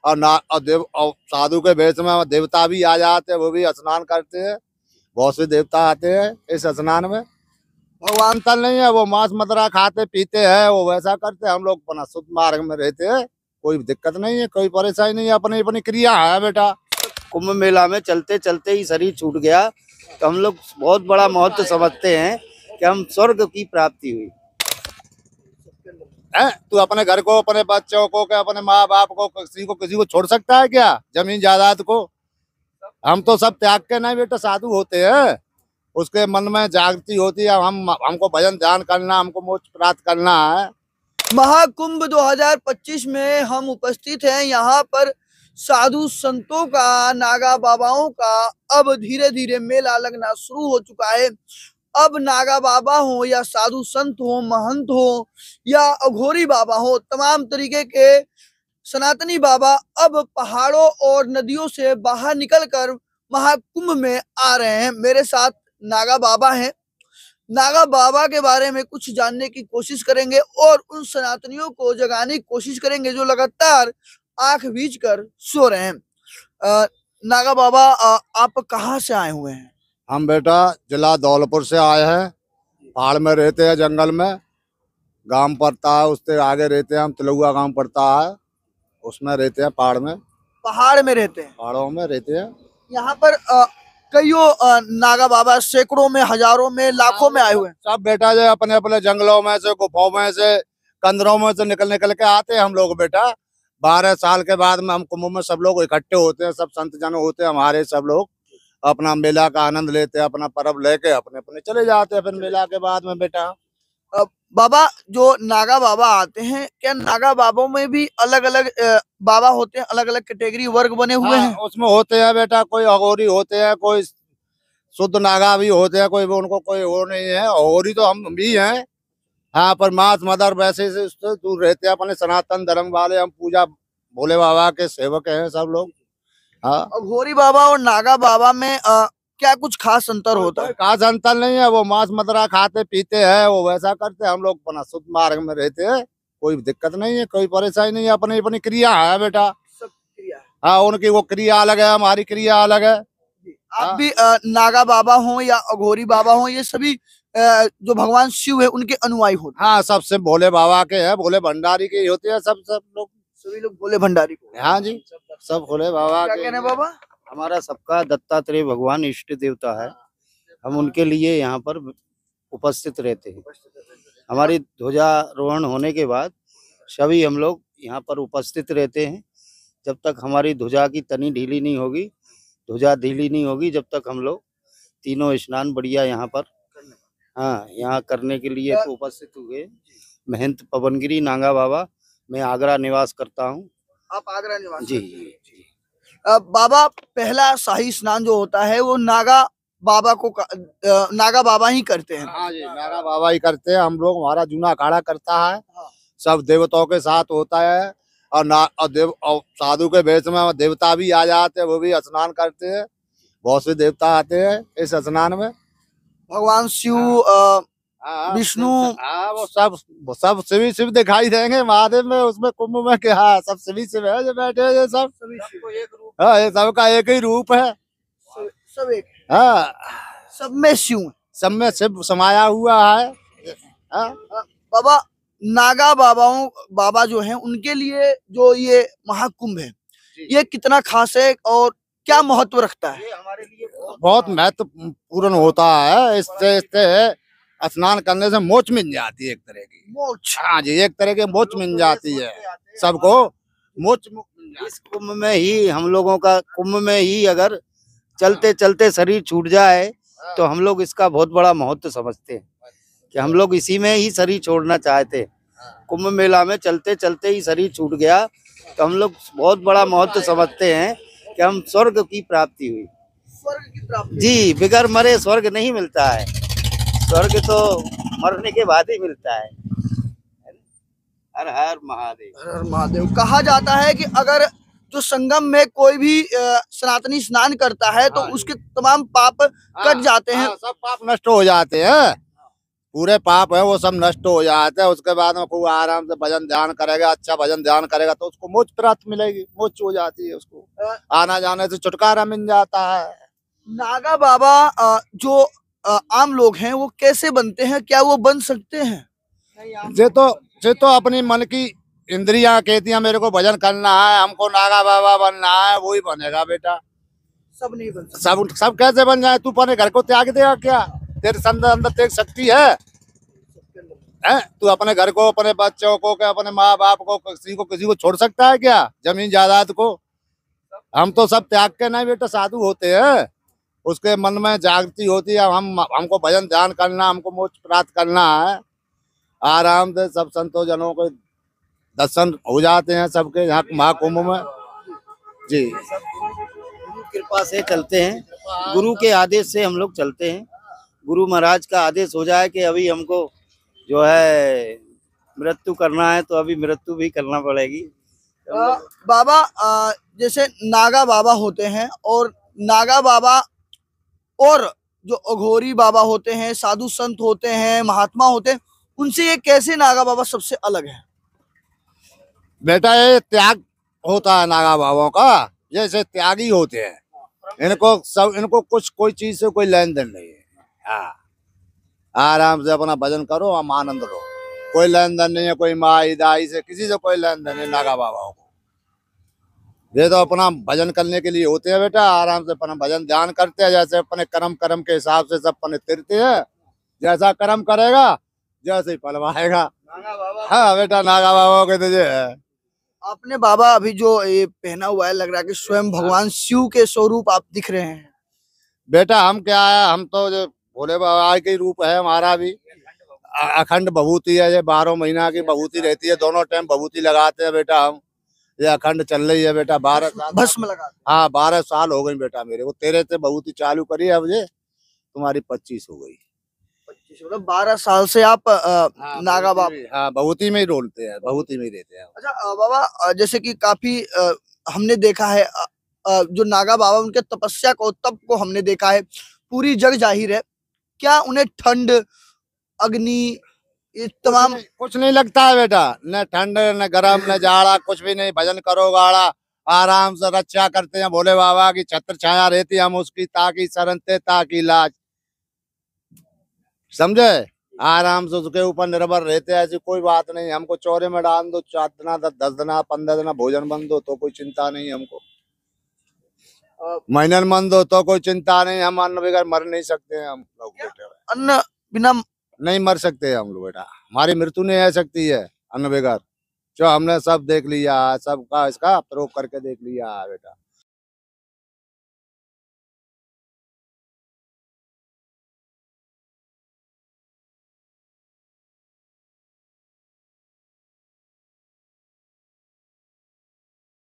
और साधु के भेष में देवता भी आ जाते हैं, वो भी स्नान करते हैं। बहुत से देवता आते हैं इस स्नान में। भगवान तल नहीं है, वो मांस मदिरा खाते पीते हैं, वो वैसा करते हैं। हम लोग अपना शुद्ध मार्ग में रहते हैं, कोई दिक्कत नहीं है, कोई परेशानी नहीं है, अपनी अपनी क्रिया है बेटा। कुंभ मेला में चलते चलते ही शरीर छूट गया तो हम लोग बहुत बड़ा महत्व समझते हैं कि हम स्वर्ग की प्राप्ति हुई है। तू अपने घर को, अपने बच्चों को, क्या अपने माँ बाप को, किसी को छोड़ सकता है क्या? जमीन जायदाद को हम तो सब त्याग के नहीं बेटा साधु होते हैं। उसके मन में जागृति होती है, हमको भजन ध्यान करना, हमको मोक्ष प्राप्त करना है। महाकुंभ 2025 में हम उपस्थित हैं। यहाँ पर साधु संतों का, नागा बाबाओं का अब धीरे धीरे मेला लगना शुरू हो चुका है। अब नागा बाबा हो या साधु संत हो, महंत हो या अघोरी बाबा हो, तमाम तरीके के सनातनी बाबा अब पहाड़ों और नदियों से बाहर निकलकर महाकुंभ में आ रहे हैं। मेरे साथ नागा बाबा हैं। नागा बाबा के बारे में कुछ जानने की कोशिश करेंगे और उन सनातनियों को जगाने की कोशिश करेंगे जो लगातार आंख बीच कर सो रहे हैं। नागा बाबा, आप कहाँ से आए हुए हैं? हम बेटा जिला धौलपुर से आए हैं। पहाड़ में रहते हैं, जंगल में। गांव पड़ता है, उससे आगे रहते हैं हम, तिलुआ गांव पड़ता है, उसमें रहते हैं। पहाड़ में, पहाड़ में रहते हैं, पहाड़ों में रहते हैं। यहाँ पर कईयों नागा बाबा सैकड़ों में, हजारों में, लाखों में आए हुए हैं। सब बेटा जो अपने अपने जंगलों में से, गुफाओं में से, कंदरों में से निकल निकल के आते हैं हम लोग बेटा। 12 साल के बाद में हम कुंभ में सब लोग इकट्ठे होते हैं, सब संत जन होते हैं हमारे। सब लोग अपना मेला का आनंद लेते हैं, अपना पर्व लेके अपने अपने चले जाते हैं। फिर मेला के बाद में बेटा बाबा, जो नागा बाबा आते हैं, क्या नागा बाबों में भी अलग अलग बाबा होते हैं, अलग अलग कैटेगरी, वर्ग बने हुए हैं? उसमें होते हैं बेटा, कोई अघोरी होते हैं, कोई शुद्ध नागा भी होते हैं, कोई उनको कोई वो नहीं है। अघोरी तो हम भी हैं। हाँ, पर मांस मदर वैसे से उससे दूर रहते हैं। अपने सनातन धर्म वाले हम, पूजा भोले बाबा के सेवक हैं सब लोग। हाँ, अघोरी बाबा और नागा बाबा में क्या कुछ खास अंतर होता है? खास अंतर नहीं है, वो मांस मदिरा खाते पीते हैं, वो वैसा करते हैं। हम लोग अपना शुद्ध मार्ग में रहते हैं, कोई दिक्कत नहीं है, कोई परेशानी नहीं है, अपनी अपनी क्रिया है बेटा। सब क्रिया है। हाँ, उनकी वो क्रिया अलग है, हमारी क्रिया अलग है। आप भी नागा बाबा हो या अघोरी बाबा हो, ये सभी जो भगवान शिव है उनके अनुयायी होते हैं? हाँ, सबसे भोले बाबा के हैं, भोले भंडारी के होते हैं सब लोग। सभी लोग भोले भंडारी को? हाँ जी, सब भोले बाबा क्या के। कहने बाबा? हमारा सबका दत्तात्रेय भगवान इष्ट देवता है। हम उनके लिए यहाँ पर उपस्थित रहते हैं। हमारी ध्वजारोहण होने के बाद सभी हम लोग यहाँ पर उपस्थित रहते हैं। जब तक हमारी ध्वजा की तनी ढीली नहीं होगी, ध्वजा ढीली नहीं होगी, जब तक हम लोग तीनों स्नान बढ़िया यहाँ पर यहाँ करने के लिए तो उपस्थित हुए। महंत पवनगिरी नागा बाबा, मैं आगरा निवास करता हूँ। आप आगरा निवासी? जी जी। बाबा, पहला शाही स्नान जो होता है वो नागा बाबा ही करते हैं? हाँ जी, नागा बाबा ही करते हैं हम लोग। हमारा जूना अखाड़ा करता है, सब देवताओं के साथ होता है। और साधु के भेष में देवता भी आ जाते हैं, वो भी स्नान करते हैं। बहुत से देवता आते हैं इस स्नान में। भगवान शिव, विष्णु, वो सब शिव दिखाई देंगे महादेव में। उसमें कुंभ में क्या है, सब शिव है जो बैठे हैं, ये सब। हाँ, ये सबका एक ही रूप है। सब एक? हाँ, सब में शिव है, सब में शिव समाया हुआ है। हाँ? बाबा, नागा बाबा जो हैं उनके लिए जो ये महाकुंभ है, ये कितना खास है और क्या महत्व रखता है? हमारे लिए बहुत महत्वपूर्ण होता है। इससे स्नान करने से मोक्ष मिल जाती है, एक तरह की मोक्ष। हाँ जी, एक तरह की मोक्ष मिल जाती है सबको। मोक्ष इस कुंभ में ही हम लोगों का, कुंभ में ही अगर चलते चलते शरीर छूट जाए तो हम लोग इसका बहुत बड़ा महत्व समझते हैं कि हम लोग इसी में ही शरीर छोड़ना चाहते हैं। कुंभ मेला में चलते चलते ही शरीर छूट गया तो हम लोग बहुत बड़ा महत्व समझते हैं कि हम स्वर्ग की प्राप्ति हुई। स्वर्ग की प्राप्ति? जी, बिगर मरे स्वर्ग नहीं मिलता है। स्वर्ग तो मरने के बाद ही मिलता है। हर हर महादेव। हर हर महादेव। कहा जाता है कि अगर जो संगम में कोई भी सनातनी स्नान करता है तो उसके तमाम पाप कट जाते हैं। सब पाप नष्ट हो जाते हैं। पूरे पाप है वो सब नष्ट हो जाते हैं। उसके बाद में खूब आराम से भजन ध्यान करेगा, अच्छा भजन ध्यान करेगा तो उसको मोक्ष प्राप्त मिलेगी, मोक्ष हो जाती है उसको, आना जाने से छुटकारा मिल जाता है। नागा बाबा जो आम लोग हैं वो कैसे बनते हैं, क्या वो बन सकते हैं? जे तो अपनी मन की इंद्रियां कहती हैं मेरे को भजन करना है, हमको नागा बाबा बनना है, वही बनेगा बेटा। सब नहीं बन सकते। सब कैसे बन जाए? तू अपने घर को त्याग देगा क्या? तेरे अंदर अंदर तेरी शक्ति है? तू अपने घर को, अपने बच्चों को, क्या अपने माँ बाप को, किसी को छोड़ सकता है क्या? जमीन जायदाद को? हम तो सब त्याग के नहीं बेटा साधु होते हैं। उसके मन में जागृति होती है, हमको भजन ध्यान करना, हमको मोक्ष प्राप्त करना है। आराम से सब संतों जनों के दर्शन हो जाते हैं सबके यहाँ महाकुंभ में जी। गुरु कृपा से चलते हैं, गुरु के आदेश से हम लोग चलते हैं। गुरु महाराज का आदेश हो जाए कि अभी हमको जो है मृत्यु करना है तो अभी मृत्यु भी करना पड़ेगी। बाबा जैसे नागा बाबा होते हैं और नागा बाबा और जो अघोरी बाबा होते हैं, साधु संत होते हैं, महात्मा होते हैं, उनसे ये कैसे नागा बाबा सबसे अलग है? बेटा ये त्याग होता है नागा बाबाओं का, जैसे त्यागी होते हैं। इनको कुछ कोई चीज से कोई लेन देन नहीं है। हाँ, आराम से अपना भजन करो, हम आनंद लो, कोई लेन देन नहीं है, कोई माई दाई से किसी से कोई लेन देन नहीं नागा बाबाओं को। ये तो अपना भजन करने के लिए होते हैं बेटा, आराम से अपना भजन ध्यान करते हैं। जैसे अपने कर्म के हिसाब से सब अपने तिरते हैं, जैसा कर्म करेगा जैसे ही फल पाएगा। हाँ बेटा नागा बाबाओं के तुझे है। आपने बाबा अभी जो ये पहना हुआ है, लग रहा है कि स्वयं भगवान शिव के स्वरूप आप दिख रहे हैं। बेटा हम क्या है, हम तो जो भोले बाबा के रूप है हमारा भी। अखंड भभूति है, ये 12 महीना की भभूति रहती है, दोनों टाइम भभूति लगाते हैं बेटा हम। ये अखंड चल रही है बेटा 12 साल भस्म लगाते। हाँ 12 साल हो गई बेटा मेरे को। 13 से भभूति चालू करी है, अब ये तुम्हारी 25 हो गई। 25 मतलब 12 साल से आप नागा बाबा। हाँ भभूति में ही रोलते हैं, भभूति में ही रहते हैं। अच्छा बाबा जैसे कि काफी हमने देखा है जो नागा बाबा उनके तपस्या को, तप को हमने देखा है, पूरी जग जाहिर है। क्या उन्हें ठंड, अग्नि, ये तमाम कुछ नहीं लगता है बेटा, न ठंड न गरम न जाड़ा, कुछ भी नहीं। भजन करो गाड़ा, आराम से रक्षा करते हैं भोले बाबा की, छत्र छाया रहती है, हम उसकी ताकि शरणते ताकि लाज, समझे? आराम से उसके ऊपर निर्भर रहते हैं, ऐसी कोई बात नहीं। हमको चौरे में डाल दो, 4 दिन 10 दिन 15 दिन भोजन बंद दो तो कोई चिंता नहीं हमको। महीनन बंद हो तो कोई चिंता नहीं। हम अन्न बगैर मर नहीं सकते हैं, हम लोग बेटे अन्न बिना नहीं मर सकते हम लोग बेटा। हमारी मृत्यु नहीं आ सकती है अन्न बगैर, जो हमने सब देख लिया, सबका इसका प्रयोग करके देख लिया है बेटा।